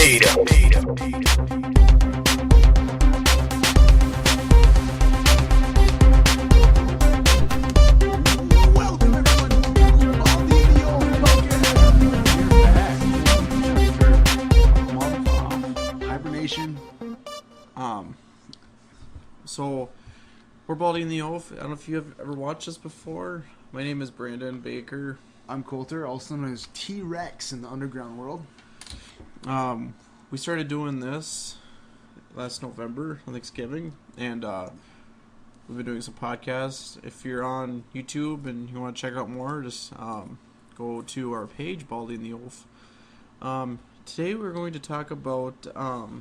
Welcome everyone to Baldy the Old Podcast. We're back after a month off hibernation. So we're Baldy and the Oaf. I don't know if you have ever watched this before. My name is Brandon Baker. I'm Colter, also known as T-Rex in the underground world. We started doing this last November on Thanksgiving, and we've been doing some podcasts. If you're on YouTube and you want to check out more, just go to our page, Baldy and the Oaf. Today we're going to talk about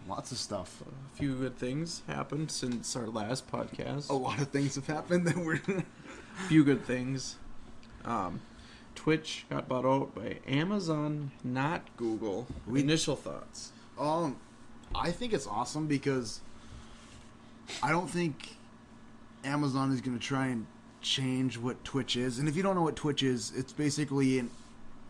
Lots of stuff. a few good things happened since our last podcast. A lot of things have happened that we're... A few good things. Twitch got bought out by Amazon, not Google. Initial thoughts. I think it's awesome because I don't think Amazon is going to try and change what Twitch is. And if you don't know what Twitch is, it's basically a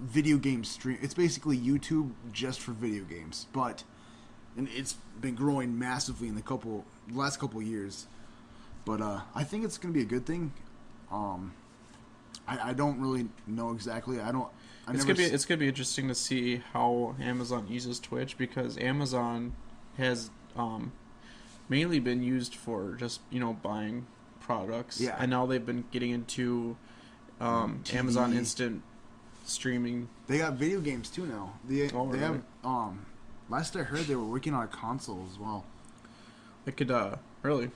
video game stream. It's basically YouTube just for video games. And it's been growing massively in the last couple of years. But I think it's going to be a good thing. I don't really know exactly. It's gonna be interesting to see how Amazon uses Twitch, because Amazon has mainly been used for just buying products. Yeah. And now they've been getting into Amazon Instant streaming. They got video games too now. They really? have last I heard they were working on a console as well. It could really.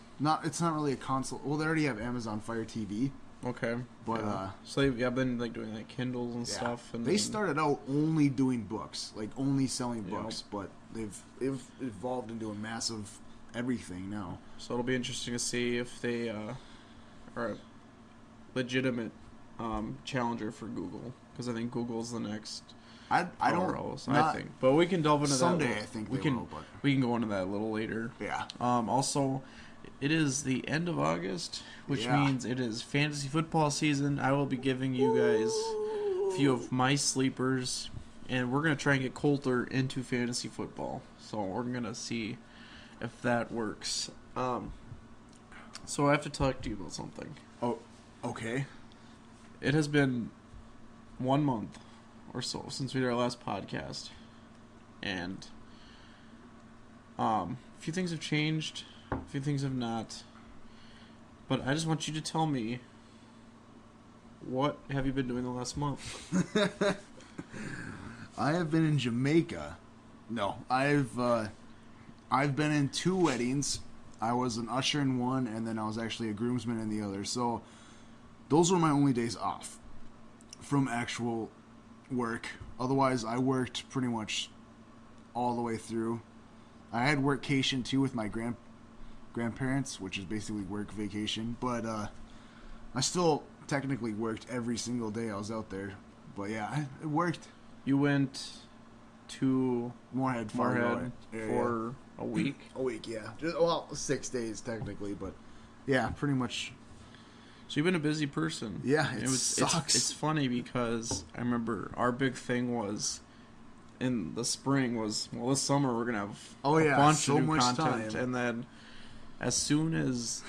It's not really a console. Well, they already have Amazon Fire TV. Okay. But so they've been doing Kindles and stuff, and they started out only doing books, only selling books, but they've evolved into a massive everything now. So it'll be interesting to see if they are a legitimate challenger for Google, because I think Google's the next powerhouse, I think. But we can delve into someday, that. I think we can go into that a little later. Yeah. Also, it is the end of August, which means it is fantasy football season. I will be giving you guys a few of my sleepers, and we're going to try and get Colter into fantasy football. So we're going to see if that works. So I have to talk to you about something. Oh, okay. It has been 1 month or so since we did our last podcast, and a few things have changed. A few things have not. But I just want you to tell me, what have you been doing the last month? I have been in Jamaica. No, I've been in 2 weddings. I was an usher in one, and then I was actually a groomsman in the other. So those were my only days off from actual work. Otherwise, I worked pretty much all the way through. I had workcation too with my grandparents, which is basically work vacation, but I still technically worked every single day I was out there. But yeah, it worked. You went to Moorhead for a week? A week, yeah. 6 days technically, but yeah, pretty much. So you've been a busy person. Yeah, sucks. It's funny because I remember our big thing was in the spring was, this summer we're going to have a bunch of new content. Time. And then as soon as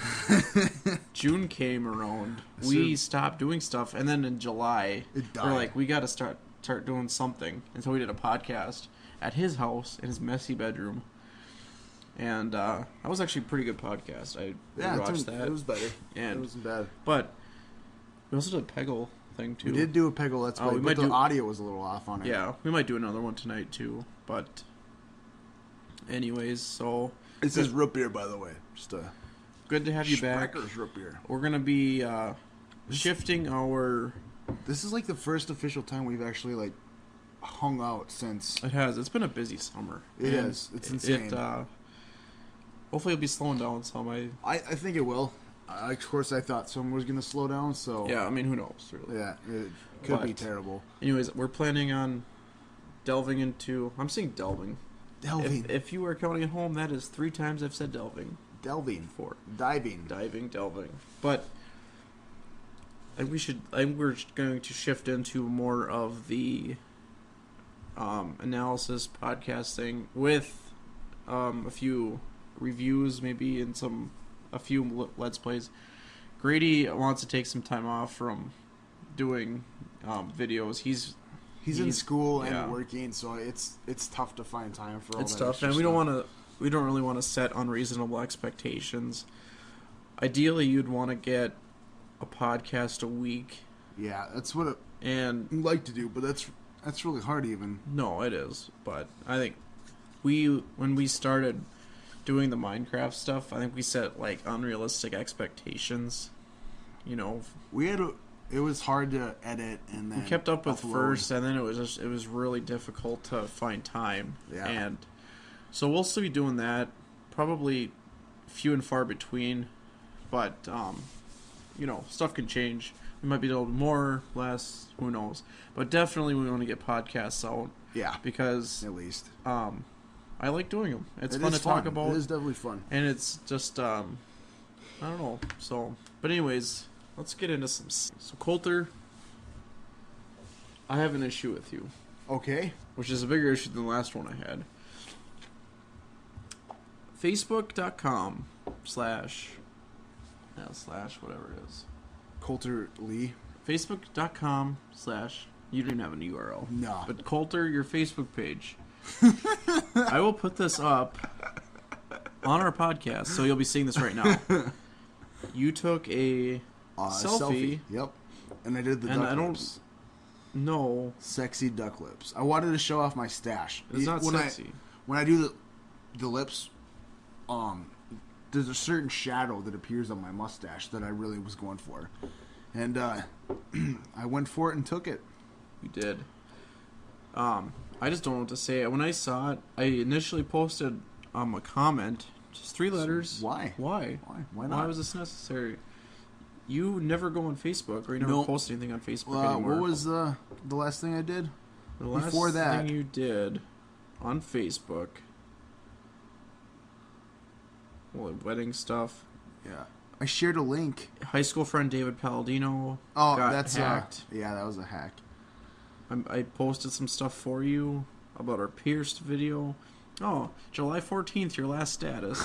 June came around, we stopped doing stuff. And then in July, we're like, we got to start doing something. And so we did a podcast at his house in his messy bedroom. And that was actually a pretty good podcast. I watched that. It was better. And it wasn't bad. But we also did a Peggle thing, too. We did do a Peggle Let's Play, but the audio was a little off on it. Yeah, we might do another one tonight, too. But anyways, so... This is root beer, by the way. Just good to have you back. Sprecker's root beer. We're going to be shifting our... This is the first official time we've actually hung out since... It has. It's been a busy summer. It is. It's insane. Hopefully it'll be slowing down some. I think it will. Of course, I thought summer was going to slow down, so... Yeah, I mean, who knows, really. Yeah, it could be terrible. Anyways, we're planning on delving into... I'm saying delving. Delving. If you are counting at home, that is 3 times I've said delving. Delving. 4. Diving. Delving. But we're going to shift into more of the analysis podcasting with a few reviews, maybe, and a few Let's Plays. Grady wants to take some time off from doing videos. He's in school and working, so it's tough to find time for all that. It's tough, and we don't really want to set unreasonable expectations. Ideally, you'd want to get a podcast a week. Yeah, that's what and I'd like to do, but that's really hard even. No, it is. But I think when we started doing the Minecraft stuff, I think we set like unrealistic expectations. You know, it was hard to edit, and then we kept up with first, and then it was really difficult to find time. Yeah. And so we'll still be doing that, probably few and far between, but you know, stuff can change. We might be able to more, less, who knows. But definitely we want to get podcasts out. Yeah. Because at least I like doing them. It's fun to talk about. It is definitely fun. And it's just I don't know. So, but anyways, let's get into some. So Colter, I have an issue with you. Okay. Which is a bigger issue than the last one I had. Facebook.com/ whatever it is. Colter Lee. Facebook.com/ you don't even have a URL. No. But Colter, your Facebook page. I will put this up on our podcast, so you'll be seeing this right now. You took a selfie. Yep. And I did the duck lips. No. Sexy duck lips. I wanted to show off my stash. It's not sexy. When I do the lips, there's a certain shadow that appears on my mustache that I really was going for. And I went for it and took it. You did. I just don't know what to say. When I saw it, I initially posted a comment, just 3 letters. So why? Why not? Why was this necessary? You never go on Facebook, or you never post anything on Facebook anymore. What was the last thing I did? The last thing you did on Facebook... Well, wedding stuff. Yeah. I shared a link. High school friend David Palladino got hacked. Yeah, that was a hack. I posted some stuff for you about our pierced video. Oh, July 14th, your last status.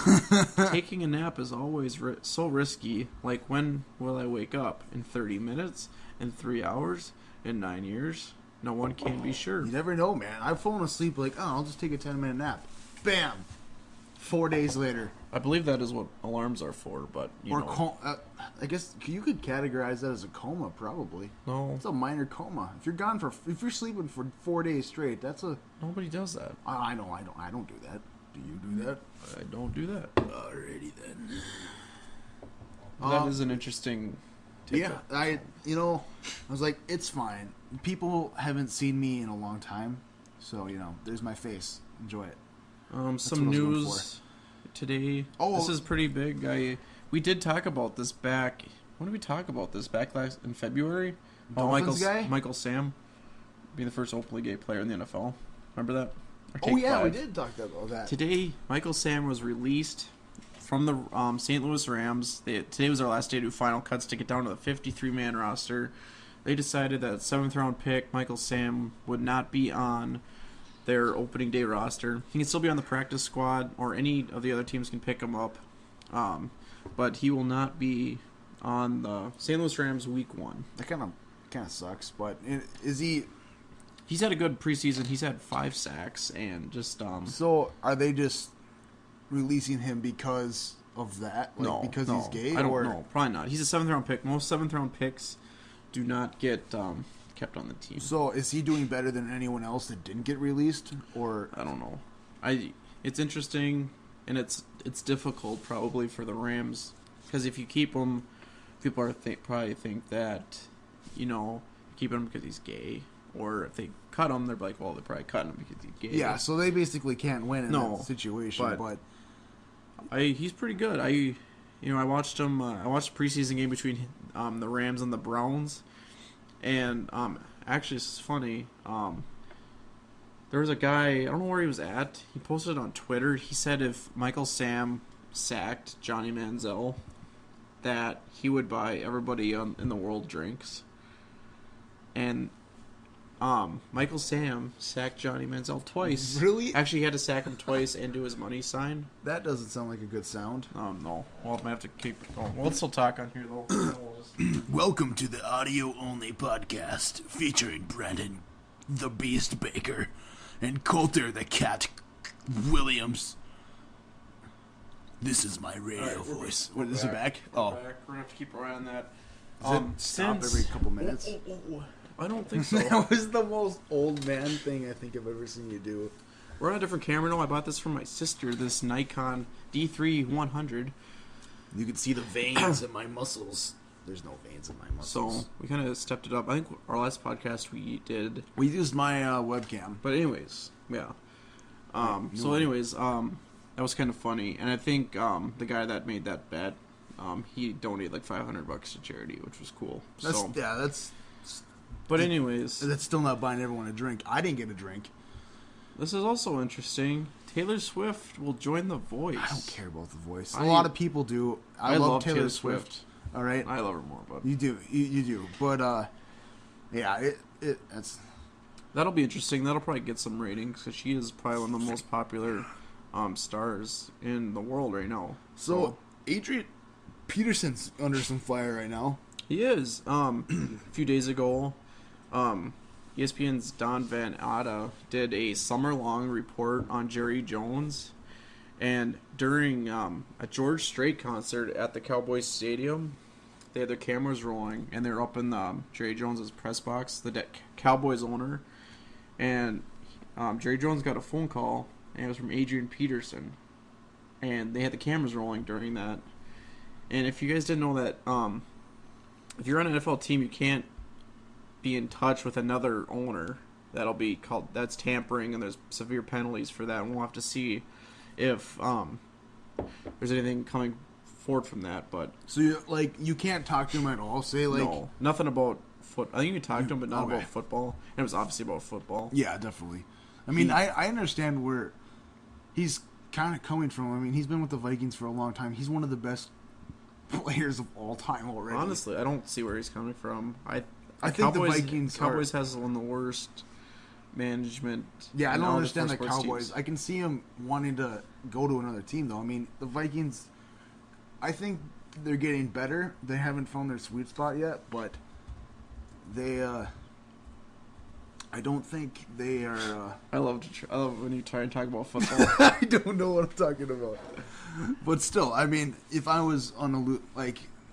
Taking a nap is always so risky. Like, when will I wake up? In 30 minutes? In 3 hours? In 9 years? No one can be sure. You never know, man. I've fallen asleep like, I'll just take a 10-minute nap. Bam! 4 days later. I believe that is what alarms are for, but you know. I guess you could categorize that as a coma, probably. No, it's a minor coma. If you're sleeping for 4 days straight, that's a. Nobody does that. I know. I don't do that. Do you do that? I don't do that. Alrighty then. That is an interesting. Yeah, I was like, it's fine. People haven't seen me in a long time, so there's my face. Enjoy it. Some news today. Oh, this is pretty big. We did talk about this back. When did we talk about this? Back in February? Michael Sam being the first openly gay player in the NFL. Remember that? Oh yeah, we did talk about that. Today, Michael Sam was released from the St. Louis Rams. Today was our last day to do final cuts to get down to the 53-man roster. They decided that 7th-round pick Michael Sam would not be on their opening day roster. He can still be on the practice squad, or any of the other teams can pick him up. But he will not be on the St. Louis Rams week 1. That kind of sucks, but is he... He's had a good preseason. He's had 5 sacks and just... So, are they just releasing him because of that? Like, no. Because he's gay? I don't know. Probably not. He's a 7th-round pick. Most 7th-round picks do not get... kept on the team. So is he doing better than anyone else that didn't get released, or I don't know. It's interesting, and it's difficult probably for the Rams, because if you keep him, people probably think that keep him because he's gay, or if they cut him, they're like, well, they're probably cutting him because he's gay. Yeah, so they basically can't win in that situation. But he's pretty good. I watched him. I watched the preseason game between the Rams and the Browns. And actually, it's funny. There was a guy, I don't know where he was at. He posted it on Twitter. He said if Michael Sam sacked Johnny Manziel, that he would buy everybody in the world drinks. And Michael Sam sacked Johnny Manziel twice. Really? Actually, he had to sack him twice and do his money sign. That doesn't sound like a good sound. No. Well, I'm gonna have to keep it going. We'll still talk on here though. Welcome to the audio-only podcast featuring Brandon, the Beast Baker, and Colter, the Cat Williams. This is my radio voice. What, is it back? We're back. We're gonna have to keep our eye on that. Stop every couple minutes. I don't think so. That was the most old man thing I think I've ever seen you do. We're on a different camera now. I bought this from my sister, this Nikon D3 100. You can see the veins in my muscles. There's no veins in my muscles. So we kind of stepped it up. I think our last podcast we used my webcam. But anyways, yeah. That was kind of funny. And I think the guy that made that bet, he donated like $500 to charity, which was cool. But anyways, that's still not buying everyone a drink. I didn't get a drink. This is also interesting. Taylor Swift will join The Voice. I don't care about The Voice. A lot of people do. I love Taylor Swift. All right, I love her more, but you do. You do. But yeah, that's that'll be interesting. That'll probably get some ratings because she is probably one of the most popular stars in the world right now. So Adrian Peterson's under some fire right now. He is. A few days ago, ESPN's Don Van Atta did a summer-long report on Jerry Jones, and during a George Strait concert at the Cowboys Stadium, they had their cameras rolling, and they're up in Jerry Jones's press box, the Cowboys owner, and Jerry Jones got a phone call, and it was from Adrian Peterson, and they had the cameras rolling during that. And if you guys didn't know that, if you're on an NFL team, you can't be in touch with another owner. That's tampering, and there's severe penalties for that. And we'll have to see if there's anything coming forward from that. But so you can't talk to him at all. No, nothing about foot. I think you can talk to him, but not about football. And it was obviously about football. Yeah, definitely. I mean, I understand where he's kind of coming from. I mean, he's been with the Vikings for a long time. He's one of the best players of all time already. Honestly, I don't see where he's coming from. I think the Vikings has one of the worst management. Yeah, I don't understand the Cowboys. Teams. I can see him wanting to go to another team, though. I mean, the Vikings, I think they're getting better. They haven't found their sweet spot yet, but they, I don't think they are. I love when you try and talk about football. I don't know what I'm talking about. But still, I mean, if I was on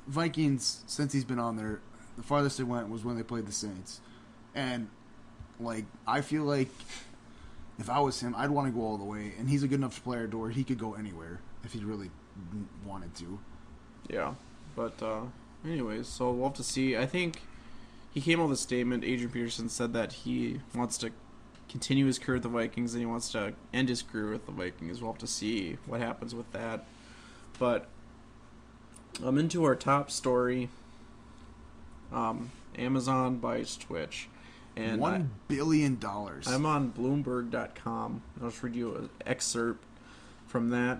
Vikings, since he's been on there, the farthest they went was when they played the Saints. And, I feel like if I was him, I'd want to go all the way. And he's a good enough player to where he could go anywhere if he really wanted to. Yeah. But, anyways, so we'll have to see. I think he came out with a statement. Adrian Peterson said that he wants to continue his career with the Vikings and he wants to end his career with the Vikings. We'll have to see what happens with that. But I'm into our top story. Amazon buys Twitch. And $1 billion. I'm on Bloomberg.com. I'll just read you an excerpt from that.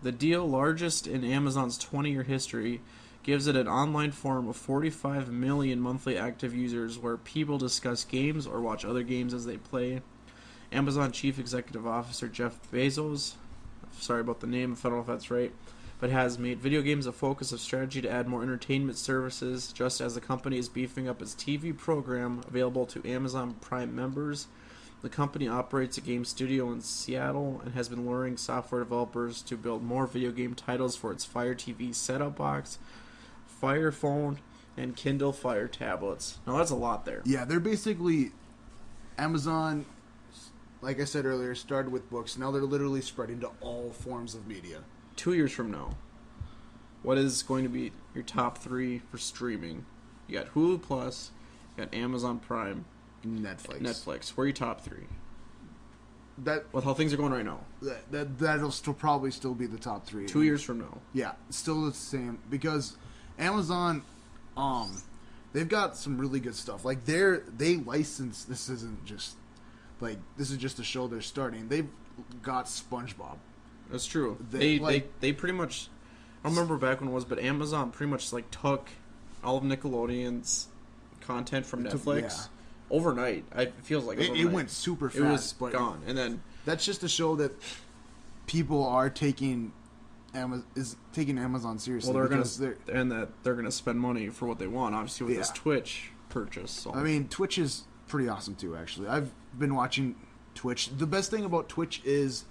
The deal, largest in Amazon's 20-year history, gives it an online forum of 45 million monthly active users where people discuss games or watch other games as they play. Amazon Chief Executive Officer Jeff Bezos, sorry about the name, I don't know if that's right, but has made video games a focus of strategy to add more entertainment services, just as the company is beefing up its TV program available to Amazon Prime members. The company operates a game studio in Seattle and has been luring software developers to build more video game titles for its Fire TV set-top box, Fire Phone, and Kindle Fire tablets. Now that's a lot there. Yeah, they're basically Amazon, like I said earlier, started with books. Now they're literally spreading to all forms of media. 2 years from now, what is going to be your top three for streaming? You got Hulu Plus, you got Amazon Prime, Netflix. Where are your top three? With how things are going right now. That'll probably still be the top three. 2 years from now. Yeah, still the same because Amazon, they've got some really good stuff. Like they license. This is just a show they're starting. They've got SpongeBob. That's true. They pretty much. I don't remember back when it was, but Amazon pretty much took all of Nickelodeon's content from It took- Netflix, yeah. overnight, it feels like It overnight. went super fast. It was but gone, and then that's just to show that people are taking Amazon seriously. well, they're gonna spend money for what they want. Obviously, with this Yeah. Twitch purchase. So. I mean, Twitch is pretty awesome too. Actually, I've been watching Twitch. The best thing about Twitch is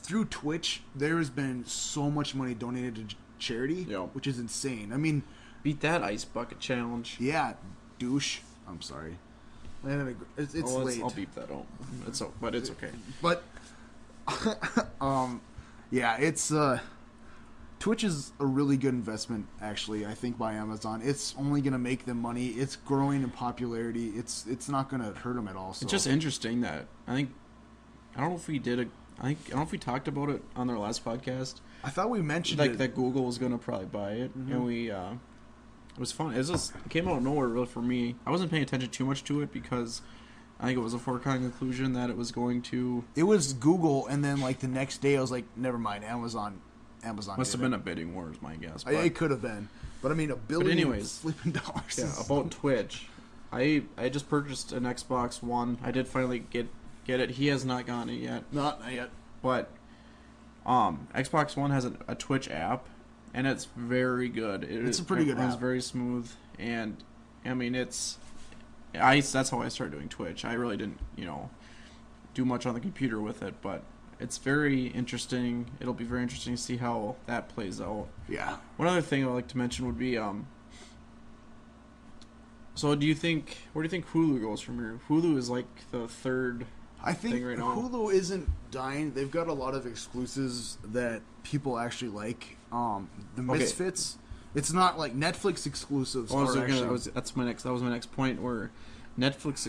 through Twitch there has been so much money donated to charity, Yeah. which is insane. I mean, beat that ice bucket challenge. yeah, douche. I'm sorry. It's late. I'll beep that out. But it's okay. But yeah, it's Twitch is a really good investment, actually. I think by Amazon, it's only going to make them money. It's growing in popularity. It's not going to hurt them at all. So. It's just interesting that I don't know if we talked about it on our last podcast. I thought we mentioned like it. that Google was going to probably buy it, and we it was fun. It came out of nowhere really for me. I wasn't paying attention too much to it because I think it was a foregone conclusion that it was going to. It was Google, and then like the next day, I was like, never mind, Amazon. Must have been a bidding war, is my guess. But, It could have been, but I mean, $1 billion anyways, flipping dollars. Yeah, about Twitch. I just purchased an Xbox One. I did finally get it. He has not gotten it yet. Not yet. But Xbox One has a Twitch app, and it's very good. It's a pretty good It runs app. very smooth, and I mean that's how I started doing Twitch. I really didn't do much on the computer with it, but it's very interesting. It'll be very interesting to see how that plays out. Yeah. One other thing I'd like to mention would be so where do you think Hulu goes from here? Hulu is like the third. I think right now. Hulu isn't dying. They've got a lot of exclusives that people actually like. The Misfits. It's not like Netflix exclusives. That was my next point. Where Netflix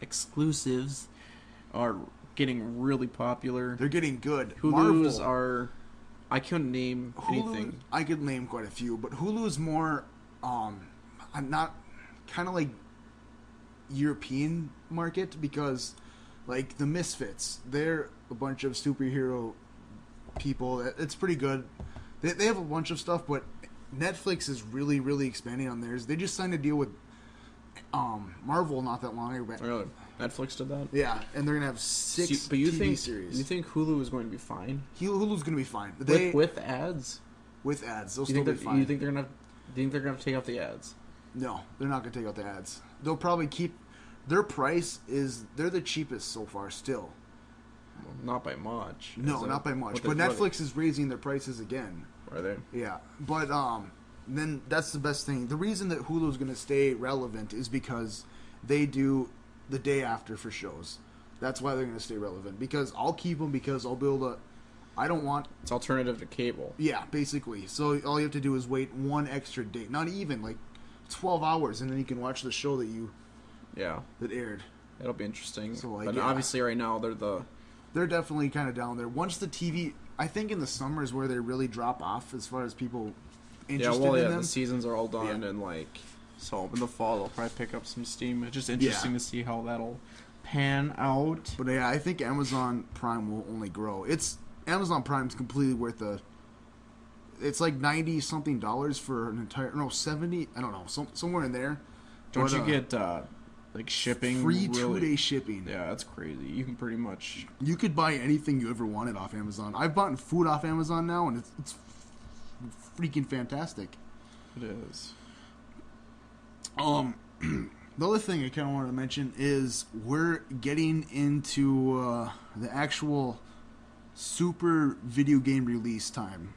exclusives are getting really popular. They're getting good. Hulu's are. I couldn't name anything. I could name quite a few, but Hulu is more. I'm not kind of like European market because like the Misfits, they're a bunch of superhero people. It's pretty good. They have a bunch of stuff, but Netflix is really, really expanding on theirs. They just signed a deal with Marvel not that long ago. Really? Netflix did that? Yeah, and they're gonna have 6 but you TV series. You think Hulu is going to be fine? Hulu's gonna be fine. With ads? With ads, they'll Do still be fine. you think they're gonna have to take off the ads? No, they're not gonna take out the ads. They'll probably keep their price they're the cheapest so far still. Well, not by much. No, not by much. But Netflix is raising their prices again. Are they? Yeah, but then that's the best thing. The reason that Hulu is going to stay relevant is because they do the day after for shows. That's why they're going to stay relevant. Because I'll keep them because I'll be able to. I don't want. It's alternative to cable. Yeah, basically. So all you have to do is wait one extra day, not even like 12 hours, and then you can watch the show that aired. It'll be interesting. So, like, but yeah. obviously, right now they're definitely kind of down there. Once the TV, I think in the summer is where they really drop off as far as people interested in them. the seasons are all done, Yeah. and so in the fall they'll probably pick up some steam. It's just interesting to see how that'll pan out. But yeah, I think Amazon Prime will only grow. Amazon Prime's completely worth it's like $90 something for an entire 70. I don't know, somewhere in there. Don't you get shipping? Free 2-day shipping. Yeah, that's crazy. You can pretty much. You could buy anything you ever wanted off Amazon. I've bought food off Amazon now, and it's freaking fantastic. It is. The other thing I kind of wanted to mention is we're getting into the actual super video game release time.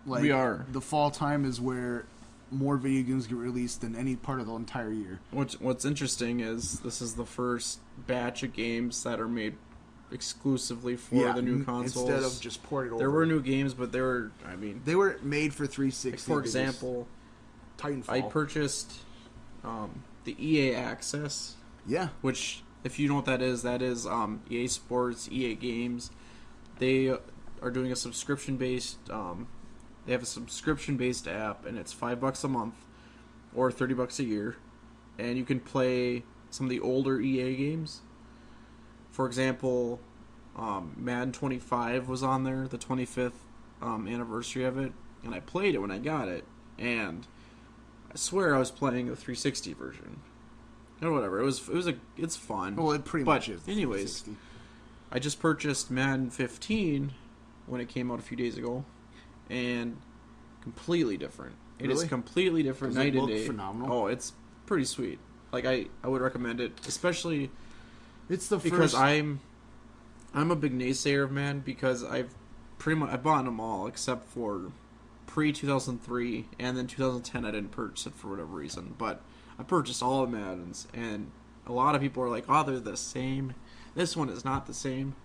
Like, we are. The fall time is where more video games get released than any part of the entire year. What's interesting is this is the first batch of games that are made exclusively for the new consoles. Instead of just ported over. There were new games, but they were made for 360. Like for example, Titanfall. I purchased the EA Access. Yeah. Which, if you know what that is EA Sports, EA Games. They are doing a subscription-based. They have a subscription-based app, and it's $5 a month, or $30 a year, and you can play some of the older EA games. For example, Madden 25 was on there, the 25th anniversary of it, and I played it when I got it, and I swear I was playing the 360 version. Or whatever. It's fun. Well, it pretty much is. Anyways, 360. I just purchased Madden 15 when it came out a few days ago, and completely different. It is Really? completely different Does it night and look day. phenomenal? Oh, it's pretty sweet. Like I would recommend it, especially It's the because first. I'm a big naysayer of Madden because I bought them all except for pre 2003 and then 2010 I didn't purchase it for whatever reason, but I purchased all of Madden's, and a lot of people are like, "Oh, they're the same." This one is not the same.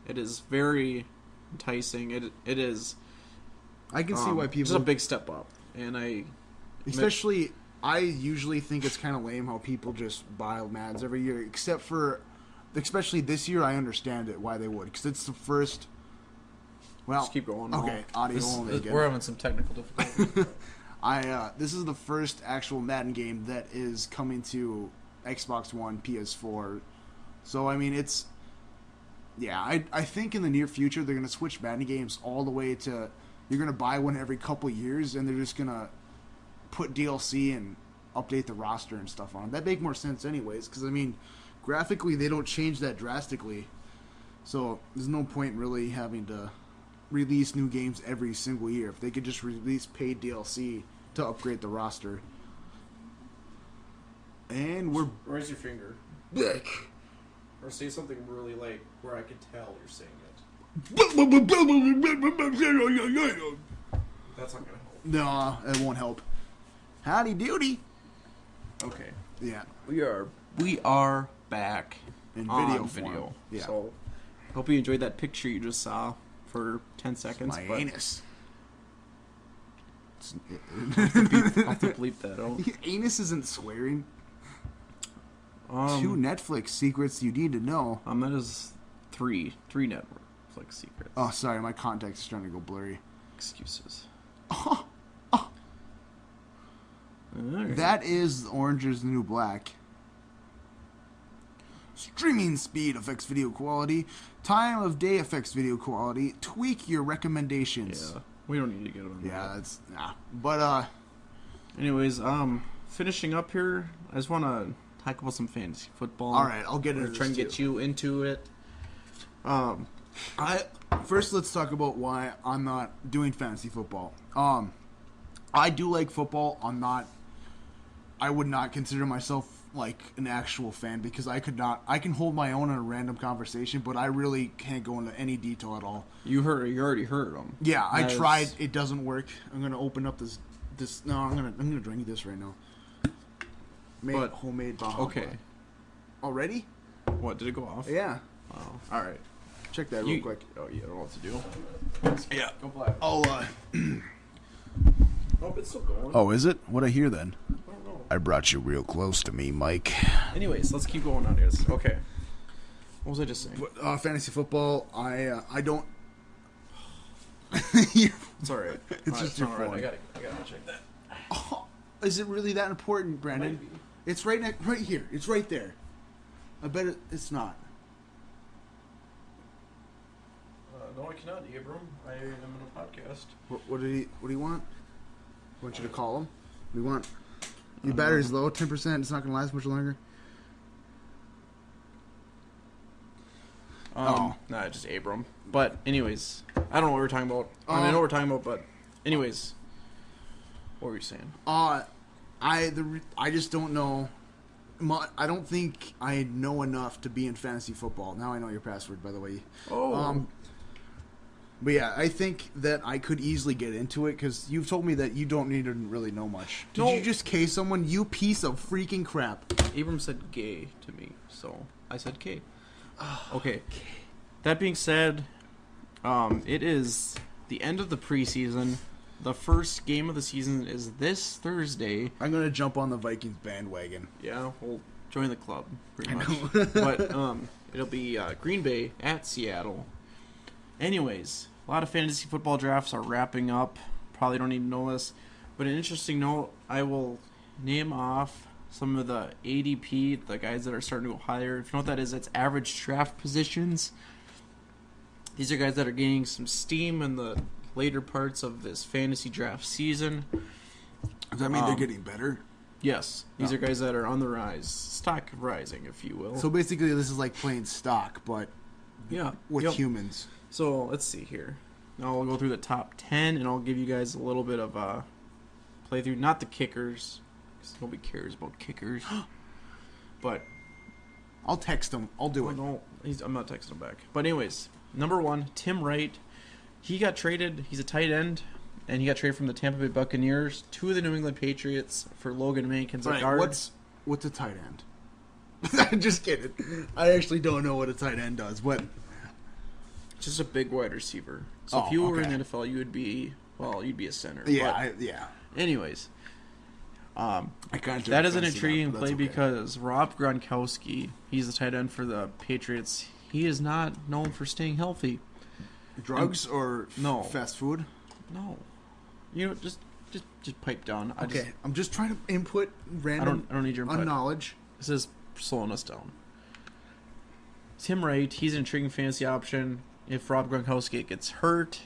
It is very enticing. It is. I can see why people. It's a big step up, and Especially, I usually think it's kind of lame how people just buy Mads every year, except for, especially this year, I understand it why they would, because it's the first. Well, just keep going. Okay, audio only again. We're having some technical difficulties. This is the first actual Madden game that is coming to Xbox One, PS4. So I mean, it's. Yeah, I think in the near future they're gonna switch Madden games all the way to you're gonna buy one every couple years, and they're just gonna put DLC and update the roster and stuff on it. That make more sense anyways, because I mean, graphically they don't change that drastically, so there's no point really having to release new games every single year. If they could just release paid DLC to upgrade the roster. And we're Raise your finger. Or say something really like where I could tell you're saying it. That's not gonna help. No, it won't help. Howdy doody. Okay. Yeah. We are back In on video video. form. Yeah. So hope you enjoyed that picture you just saw for 10 seconds. My but anus. I'll have to bleep that out. Anus isn't swearing. Um, 2 Netflix secrets you need to know. that is three Netflix secrets. Oh, sorry, my context is starting to go blurry. Excuses. Oh, Alright. that is Orange is the New Black. Streaming speed affects video quality. Time of day affects video quality. Tweak your recommendations. Yeah, we don't need to get on that. Yeah, that's nah. But Anyways, finishing up here, I just want to talk about some fantasy football. all right, I'll get We're into trying to this get too. you into it. First, let's talk about why I'm not doing fantasy football. I do like football. I would not consider myself like an actual fan because I can hold my own in a random conversation, but I really can't go into any detail at all. You already heard them. Yeah, I tried. It doesn't work. I'm gonna open up this. No, I'm gonna drink this right now. But- Homemade Baja. Okay. Already? What, did it go off? Yeah. Oh, all right. Check that real quick. Oh, you don't know what to do. Yeah. Go black. Oh. Oh, it's still going. Oh, is it? What I hear then? I don't know. I brought you real close to me, Mike. Anyways, let's keep going on this. Okay. What was I just saying? Fantasy football. I don't. It's all right. It's just your all right. phone. I gotta check that. Is it really that important, Brandon? Might be. It's right here. It's right there. I bet it's not. No, I cannot, Abram. I am in a podcast. What do you want? Want you to call him? We want. Your battery's low, 10%. It's not going to last much longer. Nah, just Abram. But anyways, I don't know what we're talking about. I know what we're talking about, but anyways, what were you saying? I just don't know. I don't think I know enough to be in fantasy football. Now I know your password, by the way. Oh. But yeah, I think that I could easily get into it because you've told me that you don't need to really know much. Did you just K someone? You piece of freaking crap. Abram said gay to me, so I said K. Okay. That being said, it is the end of the preseason. The first game of the season is this Thursday. I'm going to jump on the Vikings bandwagon. Yeah, we'll join the club, pretty much. know. But it'll be Green Bay at Seattle. Anyways, a lot of fantasy football drafts are wrapping up. Probably don't even know this. But an interesting note, I will name off some of the ADP, the guys that are starting to go higher. If you know what that is, it's average draft positions. These are guys that are gaining some steam in the later parts of this fantasy draft season. Does that mean they're getting better? Yes. These are guys that are on the rise. Stock rising, if you will. So basically this is like playing stock, but with humans. So let's see here. Now I'll go through the top 10, and I'll give you guys a little bit of a playthrough. Not the kickers, because nobody cares about kickers. But I'll text him. I'll do it. No, I'm not texting him back. But anyways, number 1, Tim Wright. He got traded. He's a tight end, and he got traded from the Tampa Bay Buccaneers to the New England Patriots for Logan Mankins, a guard. What's a tight end? I'm just kidding. I actually don't know what a tight end does. What? Just a big wide receiver. So if you were in the NFL, you'd be a center. Yeah, Anyways, that is an intriguing play because Rob Gronkowski, he's the tight end for the Patriots. He is not known for staying healthy. Drugs or no fast food? No. Just pipe down. I'm just trying to input random. I don't need your input. Knowledge. This is slowing us down. Tim Wright, he's an intriguing fantasy option. If Rob Gronkowski gets hurt,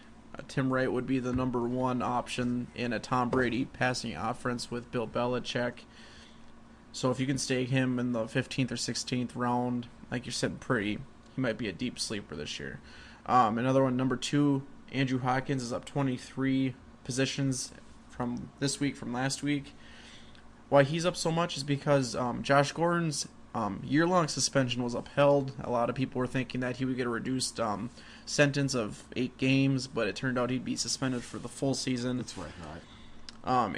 Tim Wright would be the number 1 option in a Tom Brady passing offense with Bill Belichick. So if you can stay him in the 15th or 16th round, like you're sitting pretty, he might be a deep sleeper this year. Another one, number 2, Andrew Hawkins is up 23 positions from this week from last week. Why he's up so much is because Josh Gordon's year-long suspension was upheld. A lot of people were thinking that he would get a reduced sentence of 8 games, but it turned out he'd be suspended for the full season. That's what I thought.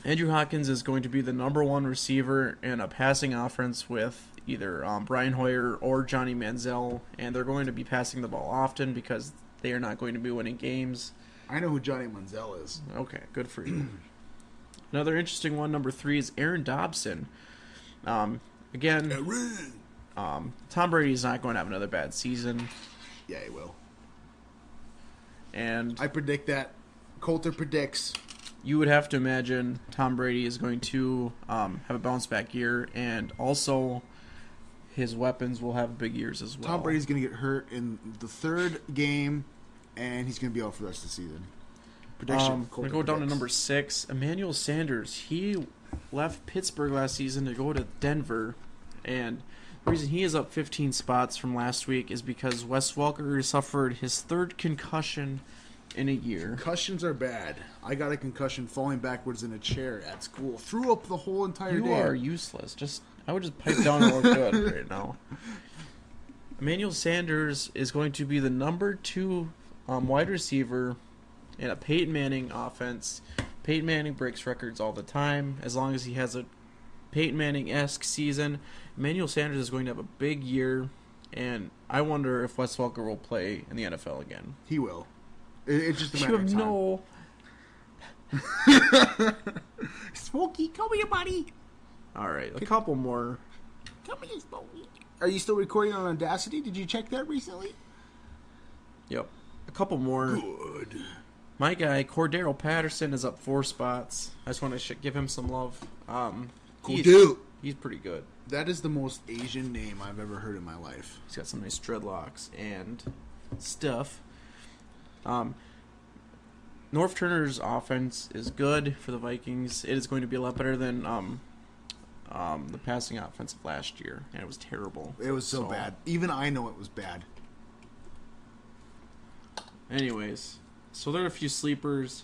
Andrew Hawkins is going to be the number 1 receiver in a passing offense with either Brian Hoyer or Johnny Manziel, and they're going to be passing the ball often because they are not going to be winning games. I know who Johnny Manziel is. Okay, good for you. Another interesting one, number 3, is Aaron Dobson. Again, Tom Brady's not going to have another bad season. Yeah, he will. And I predict that. Colter predicts. You would have to imagine Tom Brady is going to have a bounce-back year, and also his weapons will have big years as well. Tom Brady's going to get hurt in the 3rd game, and he's going to be out for the rest of the season. Prediction. We're going to go down to number 6. Emmanuel Sanders. He left Pittsburgh last season to go to Denver, and the reason he is up 15 spots from last week is because Wes Welker suffered his 3rd concussion in a year. Concussions are bad. I got a concussion falling backwards in a chair at school. Threw up the whole entire day. You are useless. I would just pipe down and look good right now. Emmanuel Sanders is going to be the number 2 wide receiver in a Peyton Manning offense. Peyton Manning breaks records all the time. As long as he has a Peyton Manning-esque season, Emmanuel Sanders is going to have a big year, and I wonder if Wes Welker will play in the NFL again. He will. It's just a matter of time. Smokey, come here, buddy. All right, a couple more. Come here, Smokey. Are you still recording on Audacity? Did you check that recently? Yep. A couple more. Good. My guy, Cordero Patterson, is up 4 spots. I just want to give him some love. He's pretty good. That is the most Asian name I've ever heard in my life. He's got some nice dreadlocks and stuff. North Turner's offense is good for the Vikings. It is going to be a lot better than the passing offense of last year, and it was terrible. It was so bad. Even I know it was bad. Anyways, so there are a few sleepers.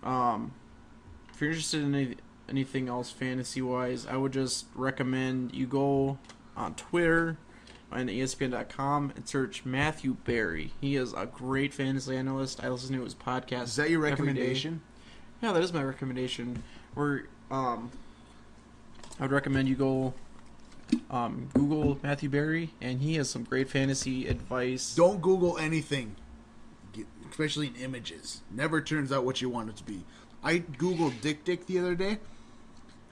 If you're interested in anything else fantasy-wise, I would just recommend you go on Twitter and ESPN.com and search Matthew Berry. He is a great fantasy analyst. I listen to his podcast. Is that your recommendation? Yeah, that is my recommendation. I would recommend you go Google Matthew Berry, and he has some great fantasy advice. Don't Google anything, especially in images. Never turns out what you want it to be. I Googled Dick the other day.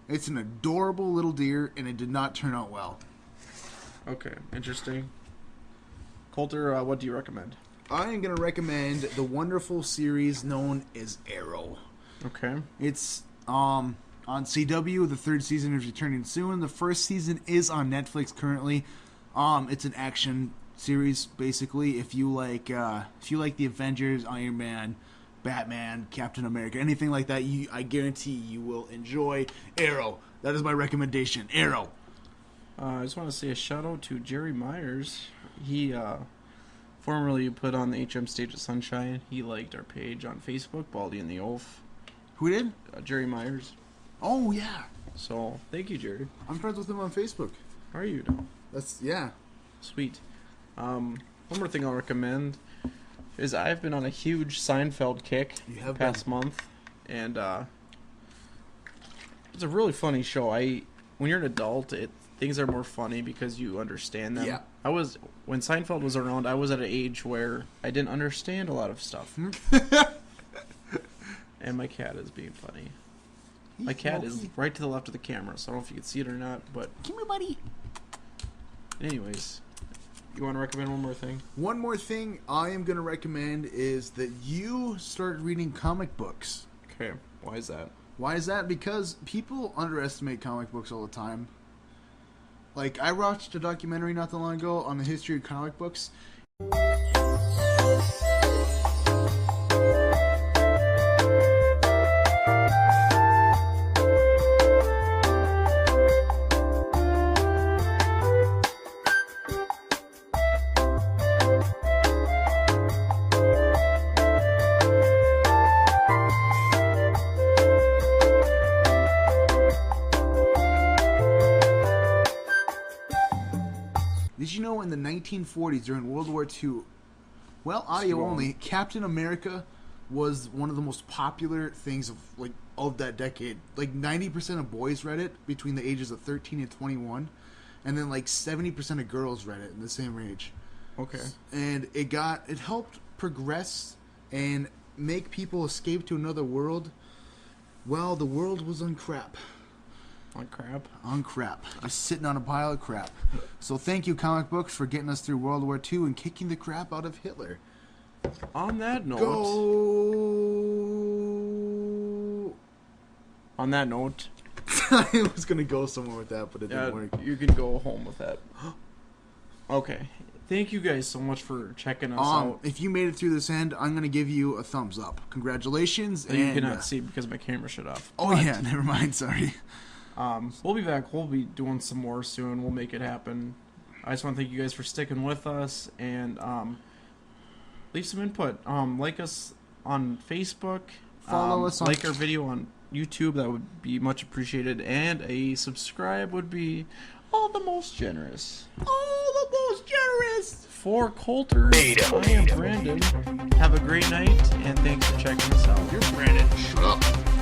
It's an adorable little deer, and it did not turn out well. Okay, interesting. Colter, what do you recommend? I am going to recommend the wonderful series known as Arrow. Okay. It's on CW. The 3rd season is returning soon. The 1st season is on Netflix currently. It's an action series, basically. If you like the Avengers, Iron Man, Batman, Captain America, anything like that, I guarantee you will enjoy Arrow. That is my recommendation. Arrow. I just want to say a shout out to Jerry Myers. He formerly put on the HM stage at Sunshine. He liked our page on Facebook, Baldy and the Oaf. Who did? Jerry Myers. Oh, yeah. So, thank you, Jerry. I'm friends with him on Facebook. How are you? Yeah. Sweet. One more thing I'll recommend is I've been on a huge Seinfeld kick the past month, and it's a really funny show. When you're an adult, things are more funny because you understand them. Yeah. When Seinfeld was around, I was at an age where I didn't understand a lot of stuff. And my cat is being funny. My cat is right to the left of the camera, so I don't know if you can see it or not, but... Come here, buddy. Anyways, you want to recommend one more thing? One more thing I am going to recommend is that you start reading comic books. Okay, why is that? Why is that? Because people underestimate comic books all the time. Like, I watched a documentary not that long ago on the history of comic books. Did you know in the 1940s, during World War II, well, audio only, Captain America was one of the most popular things of that decade. Like 90% of boys read it between the ages of 13 and 21, and then like 70% of girls read it in the same age. Okay. And it helped progress and make people escape to another world. Well, the world was on crap. On crap? On crap. Just sitting on a pile of crap. So thank you, comic books, for getting us through World War II and kicking the crap out of Hitler. On that note... Go! On that note... I was going to go somewhere with that, but it didn't work. You can go home with that. Okay. Thank you guys so much for checking us out. If you made it through this end, I'm going to give you a thumbs up. Congratulations. You cannot see because my camera shut off. Oh, yeah. Never mind. Sorry. We'll be back. We'll be doing some more soon. We'll make it happen. I just want to thank you guys for sticking with us and leave some input. Like us on Facebook. Follow us on... Like our video on YouTube. That would be much appreciated. And a subscribe would be all the most generous. All the most generous! For Colter, I am Brandon. Have a great night, and thanks for checking us out. You're Brandon. Shut up.